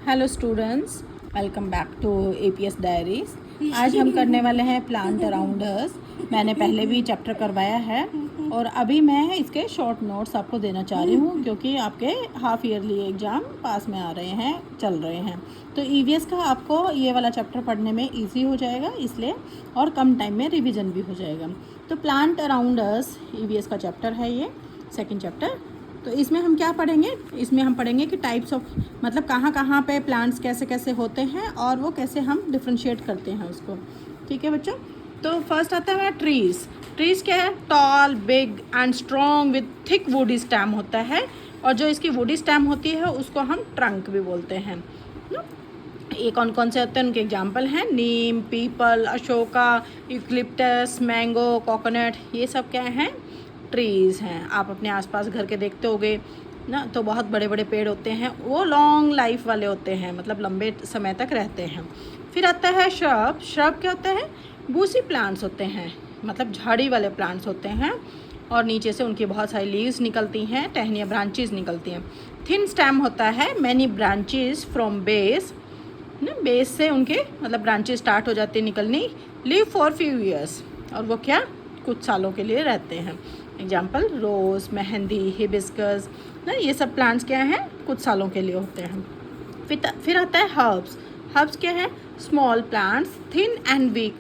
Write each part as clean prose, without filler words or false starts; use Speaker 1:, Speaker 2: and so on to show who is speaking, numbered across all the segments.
Speaker 1: Hello students, welcome back to APS diaries. आज हम करने वाले हैं प्लांट अराउंड अस। मैंने पहले भी चैप्टर करवाया है और अभी मैं इसके शॉर्ट नोट्स आपको देना चाह रही हूँ क्योंकि आपके हाफ ईयरली एग्ज़ाम पास में आ रहे हैं, चल रहे हैं। तो ईवीएस का आपको ये वाला चैप्टर पढ़ने में इजी हो जाएगा इसलिए, और कम टाइम में रिवीजन भी हो जाएगा। तो प्लांट अराउंड अस ईवीएस का चैप्टर है ये, सेकेंड चैप्टर। तो इसमें हम क्या पढ़ेंगे, इसमें हम पढ़ेंगे कि टाइप्स ऑफ, मतलब कहाँ कहाँ पे प्लांट्स कैसे कैसे होते हैं और वो कैसे हम डिफ्रेंशिएट करते हैं उसको। ठीक है बच्चों। तो फर्स्ट आता है ट्रीज़। ट्रीज़ क्या है? Tall, big and strong with thick woody stem होता है, और जो इसकी वुडी स्टेम होती है उसको हम ट्रंक भी बोलते हैं। ये कौन कौन से होते हैं उनके एग्जाम्पल हैं neem, peepal, ashoka, eucalyptus, mango, coconut. ये सब क्या हैं? ट्रीज़ हैं। आप अपने आसपास घर के देखते होगे ना, तो बहुत बड़े बड़े पेड़ होते हैं, वो लॉन्ग लाइफ वाले होते हैं, मतलब लंबे समय तक रहते हैं। फिर आता है श्रब। श्रब क्या होता है? बूसी प्लांट्स होते हैं, मतलब झाड़ी वाले प्लांट्स होते हैं, और नीचे से उनकी बहुत सारी लीव्स निकलती हैं, टहनियाँ, ब्रांचेज निकलती हैं। थिन स्टेम होता है, मैनी ब्रांचेज फ्रॉम बेस, ना बेस से उनके मतलब ब्रांचेज स्टार्ट हो जाती है निकलनी। लिव फॉर फ्यू ईयर्स, और वो क्या, कुछ सालों के लिए रहते हैं। एग्जाम्पल रोज़, मेहंदी, हिबिस्कस ना, ये सब प्लांट्स क्या हैं, कुछ सालों के लिए होते हैं। फिर आता है हर्ब्स। हर्ब्स क्या है? Small plants, thin and weak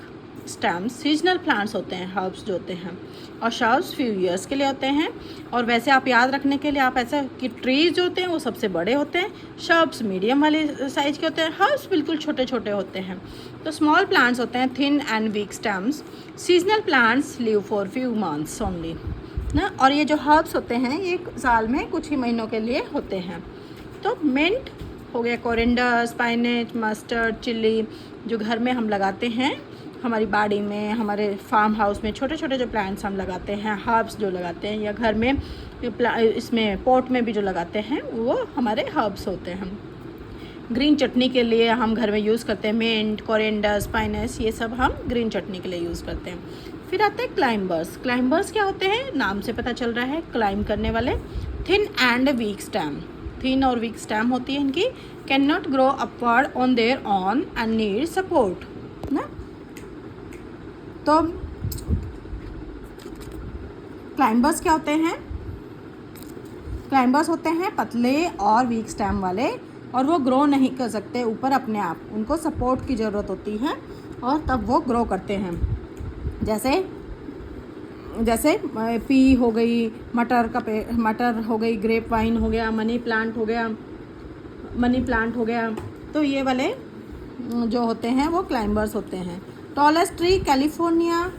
Speaker 1: stems, seasonal plants होते हैं हर्ब्स जो होते हैं, और श्रब्स फ्यू ईयर्स के लिए होते हैं। और वैसे आप याद रखने के लिए आप ऐसा कि ट्रीज जो होते हैं वो सबसे बड़े होते हैं, श्रब्स मीडियम वाले साइज के होते हैं, हर्ब्स बिल्कुल छोटे छोटे होते हैं। तो स्मॉल प्लांट्स होते हैं thin and weak stems, seasonal plants live for few months only ना, और ये जो हर्ब्स होते हैं ये साल में कुछ ही महीनों के लिए होते हैं। तो मिंट हो गया, कोरिएंडर, स्पाइनेच, मस्टर्ड, चिल्ली, जो घर में हम लगाते हैं, हमारी बाड़ी में, हमारे फार्म हाउस में छोटे छोटे जो प्लांट्स हम लगाते हैं, हर्ब्स जो लगाते हैं, या घर में इसमें पॉट में भी जो लगाते हैं वो हमारे हर्ब्स होते हैं। ग्रीन चटनी के लिए हम घर में यूज़ करते हैं मिंट, कोरिएंडर, स्पाइनस, ये सब हम ग्रीन चटनी के लिए यूज़ करते हैं। फिर आते हैं क्लाइंबर्स। क्लाइंबर्स क्या होते हैं? नाम से पता चल रहा है, क्लाइंब करने वाले। Thin and week stem, thin और वीक स्टेम होती है इनकी। Can not grow upward on their on and need support ना। तो क्लाइंबर्स क्या होते हैं? क्लाइंबर्स होते हैं पतले और वीक स्टेम वाले, और वो ग्रो नहीं कर सकते ऊपर अपने आप, उनको सपोर्ट की ज़रूरत होती है और तब वो ग्रो करते हैं। जैसे जैसे पी हो गई, मटर हो गई, ग्रेप वाइन हो गया, मनी प्लांट हो गया। तो ये वाले जो होते हैं वो क्लाइंबर्स होते हैं। टॉलेस्ट ट्री कैलिफोर्निया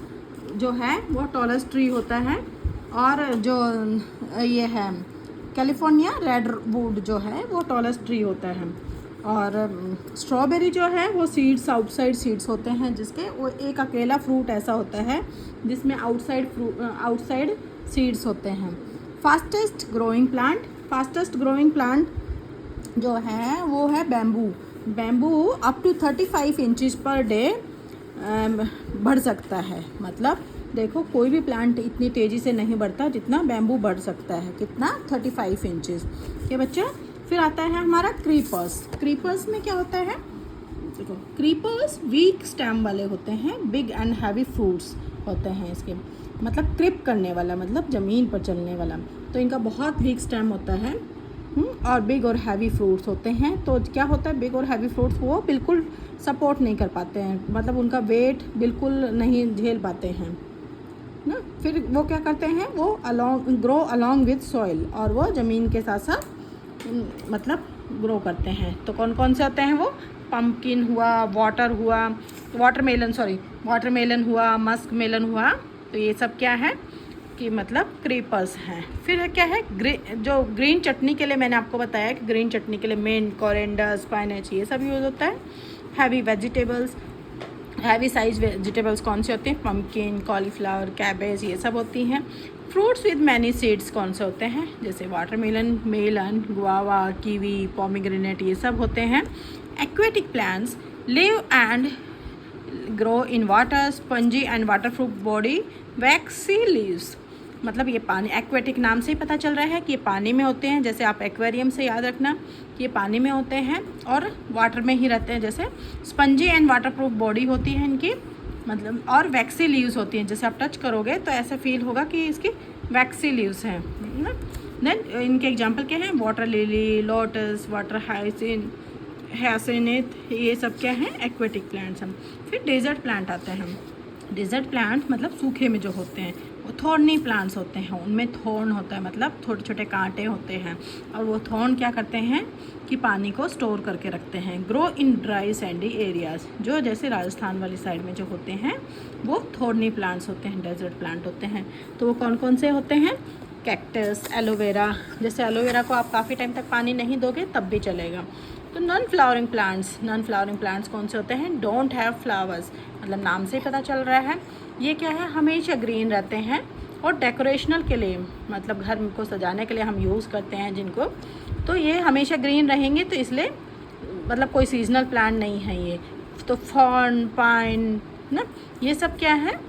Speaker 1: जो है वो टॉलेस्ट ट्री होता है, और जो ये है कैलिफोर्निया रेड वुड जो है वो टॉलेस्ट ट्री होता है। और स्ट्रॉबेरी जो है वो सीड्स, आउटसाइड सीड्स होते हैं जिसके, वो एक अकेला फ्रूट ऐसा होता है जिसमें आउटसाइड सीड्स होते हैं। फास्टेस्ट ग्रोइंग प्लांट जो है वो है bamboo. Bamboo up to 35 inches per day बढ़ सकता है, मतलब देखो कोई भी प्लांट इतनी तेज़ी से नहीं बढ़ता जितना बैम्बू बढ़ सकता है। कितना? 35 इंचज़ के बच्चा। फिर आता है हमारा क्रीपर्स। क्रीपर्स में क्या होता है? देखो, क्रीपर्स वीक स्टेम वाले होते हैं, बिग एंड हैवी फ्रूट्स होते हैं इसके, मतलब क्रिप करने वाला, मतलब ज़मीन पर चलने वाला। तो इनका बहुत वीक स्टेम होता है, और बिग और हैवी फ्रूट्स होते हैं। तो क्या होता है, बिग और हैवी फ्रूट्स वो बिल्कुल सपोर्ट नहीं कर पाते हैं, मतलब उनका वेट बिल्कुल नहीं झेल पाते हैं ना। फिर वो क्या करते हैं, वो ग्रो अलॉन्ग विथ सॉइल, और वो ज़मीन के साथ साथ मतलब ग्रो करते हैं। तो कौन कौन से होते हैं वो? पम्पकिन हुआ, वाटरमेलन हुआ, मस्क मेलन हुआ। तो ये सब क्या है कि मतलब क्रीपर्स हैं। फिर क्या है, जो ग्रीन चटनी के लिए मैंने आपको बताया कि ग्रीन चटनी के लिए मिंट, कोरिएंडर, स्पाइनेच ये सब यूज़ होता है। हैवी साइज वेजिटेबल्स कौन से होते हैं? पम्पकिन, कॉलीफ्लावर, कैबेज, ये सब होती हैं। फ्रूट्स विद मैनी सीड्स कौन से होते हैं? जैसे watermelon, melon, guava, kiwi, pomegranate, ये सब होते हैं। Aquatic plants live and grow in water, spongy and waterproof body, waxy leaves. मतलब ये पानी एक्वेटिक नाम से ही पता चल रहा है कि ये पानी में होते हैं, जैसे आप एक्वेरियम से याद रखना कि ये पानी में होते हैं और वाटर में ही रहते हैं। जैसे स्पंजी एंड वाटरप्रूफ बॉडी होती है इनकी, मतलब और वैक्सी लीव्स होती हैं। जैसे आप टच करोगे तो ऐसा फील होगा कि इसकी वैक्सी लीव्स हैं ना। देन इनके एग्जांपल क्या हैं, water lily, lotus, water hyacinth, ये सब क्या हैं, एक्वेटिक प्लांट्स हैं। फिर डेजर्ट प्लांट आते हैं। डेजर्ट प्लांट मतलब सूखे में जो होते हैं वो थॉर्नी प्लांट्स होते हैं, उनमें थॉर्न होता है, मतलब छोटे छोटे कांटे होते हैं। और वो थॉर्न क्या करते हैं कि पानी को स्टोर करके रखते हैं। Grow in dry Sandy areas, जो जैसे राजस्थान वाली साइड में जो होते हैं वो थॉर्नी प्लांट्स होते हैं, डेजर्ट प्लांट होते हैं। तो वो कौन कौन से होते हैं, कैक्टस, एलोवेरा। जैसे एलोवेरा को आप काफ़ी टाइम तक पानी नहीं दोगे तब भी चलेगा। तो नॉन फ्लावरिंग प्लांट्स कौन से होते हैं, डोंट हैव फ्लावर्स, मतलब नाम से ही पता चल रहा है ये क्या है, हमेशा ग्रीन रहते हैं। और डेकोरेशनल के लिए, मतलब घर को सजाने के लिए हम यूज़ करते हैं जिनको, तो ये हमेशा ग्रीन रहेंगे, तो इसलिए मतलब कोई सीजनल प्लांट नहीं है ये। तो फर्न, पाइन ना, ये सब क्या है,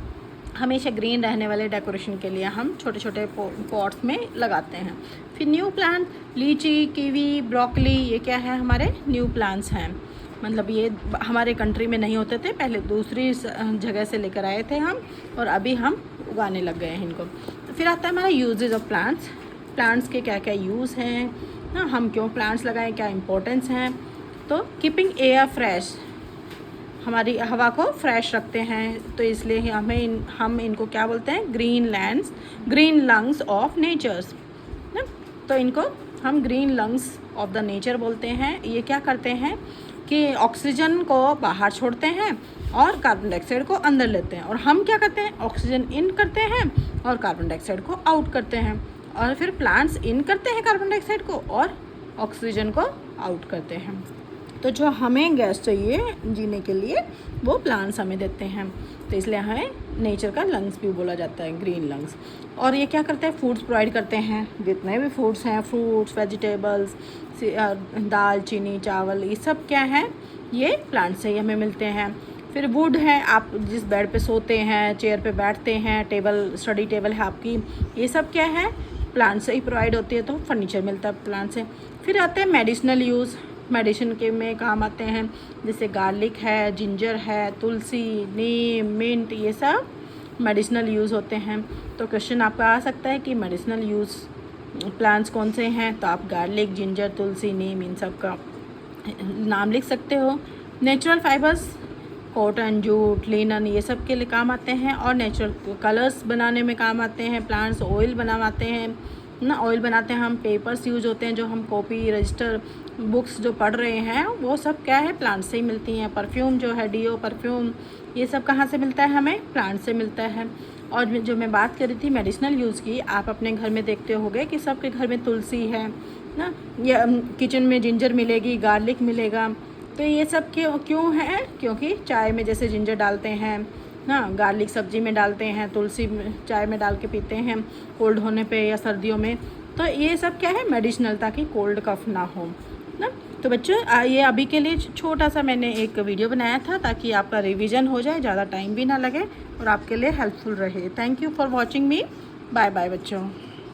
Speaker 1: हमेशा ग्रीन रहने वाले डेकोरेशन के लिए हम छोटे छोटे पॉट्स में लगाते हैं। फिर न्यू प्लांट, लीची, कीवी, ब्रोकली, ये क्या है, हमारे न्यू प्लांट्स हैं। मतलब ये हमारे कंट्री में नहीं होते थे, पहले दूसरी जगह से लेकर आए थे हम, और अभी हम उगाने लग गए हैं इनको। तो फिर आता है हमारा यूजेज ऑफ प्लांट्स। प्लांट्स के क्या क्या यूज़ हैं ना, हम क्यों प्लांट्स लगाएं, क्या इंपॉर्टेंस हैं। तो कीपिंग एयर फ्रेश, हमारी हवा को फ्रेश रखते हैं, तो इसलिए हम इनको क्या बोलते हैं, ग्रीन लंग्स ऑफ नेचर्स ना। तो इनको हम green lungs of the nature बोलते हैं। ये क्या करते हैं कि ऑक्सीजन को बाहर छोड़ते हैं और कार्बन डाइऑक्साइड को अंदर लेते हैं, और हम क्या करते हैं, ऑक्सीजन इन करते हैं और कार्बन डाइऑक्साइड को आउट करते हैं। और फिर प्लांट्स इन करते हैं कार्बन डाइऑक्साइड को और ऑक्सीजन को आउट करते हैं। तो जो हमें गैस चाहिए जीने के लिए वो प्लांट्स हमें देते हैं, तो इसलिए हमें नेचर का लंग्स भी बोला जाता है, ग्रीन लंग्स। और ये क्या करते हैं, फूड्स प्रोवाइड करते हैं। जितने भी फूड्स हैं, फ्रूट्स, वेजिटेबल्स, दाल, चीनी, चावल, ये सब क्या है, ये प्लांट से ही हमें मिलते हैं। फिर वुड है, आप जिस बेड पे सोते हैं, चेयर पे बैठते हैं, टेबल, स्टडी टेबल है आपकी, ये सब क्या है, प्लांट से ही प्रोवाइड होती है, तो फर्नीचर मिलता है प्लांट से। फिर आते हैं मेडिसिनल यूज़, मेडिसिन के में काम आते हैं, जैसे गार्लिक है, जिंजर है, तुलसी, नीम, मिंट, ये सब मेडिसिनल यूज़ होते हैं। तो क्वेश्चन आपका आ सकता है कि मेडिसिनल यूज़ प्लांट्स कौन से हैं, तो आप गार्लिक, जिंजर, तुलसी, नीम, इन सब का नाम लिख सकते हो। Natural fibres, cotton, jute, linen, ये सब के लिए काम आते हैं। और नेचुरल कलर्स बनाने में काम आते हैं प्लांट्स। ऑयल बनाते हैं ना, ऑयल बनाते हैं हम। पेपर्स यूज होते हैं, जो हम कॉपी, रजिस्टर, बुक्स जो पढ़ रहे हैं, वो सब क्या है, प्लांट से ही मिलती हैं। परफ्यूम जो है, डीओ, परफ्यूम, ये सब कहाँ से मिलता है, हमें प्लांट से मिलता है। और जो मैं बात कर रही थी मेडिसिनल यूज़ की, आप अपने घर में देखते होंगे कि सबके घर में तुलसी है ना, या किचन में जिंजर मिलेगी, गार्लिक मिलेगा। तो ये सब क्यों है, क्योंकि चाय में जैसे जिंजर डालते हैं ना, गार्लिक सब्जी में डालते हैं, तुलसी चाय में डाल के पीते हैं कोल्ड होने पे या सर्दियों में। तो ये सब क्या है, मेडिसिनल, ताकि कोल्ड कफ ना हो ना। तो बच्चों ये अभी के लिए छोटा सा मैंने एक वीडियो बनाया था, ताकि आपका रिवीजन हो जाए, ज़्यादा टाइम भी ना लगे और आपके लिए हेल्पफुल रहे। Thank you for watching me. Bye bye बच्चों।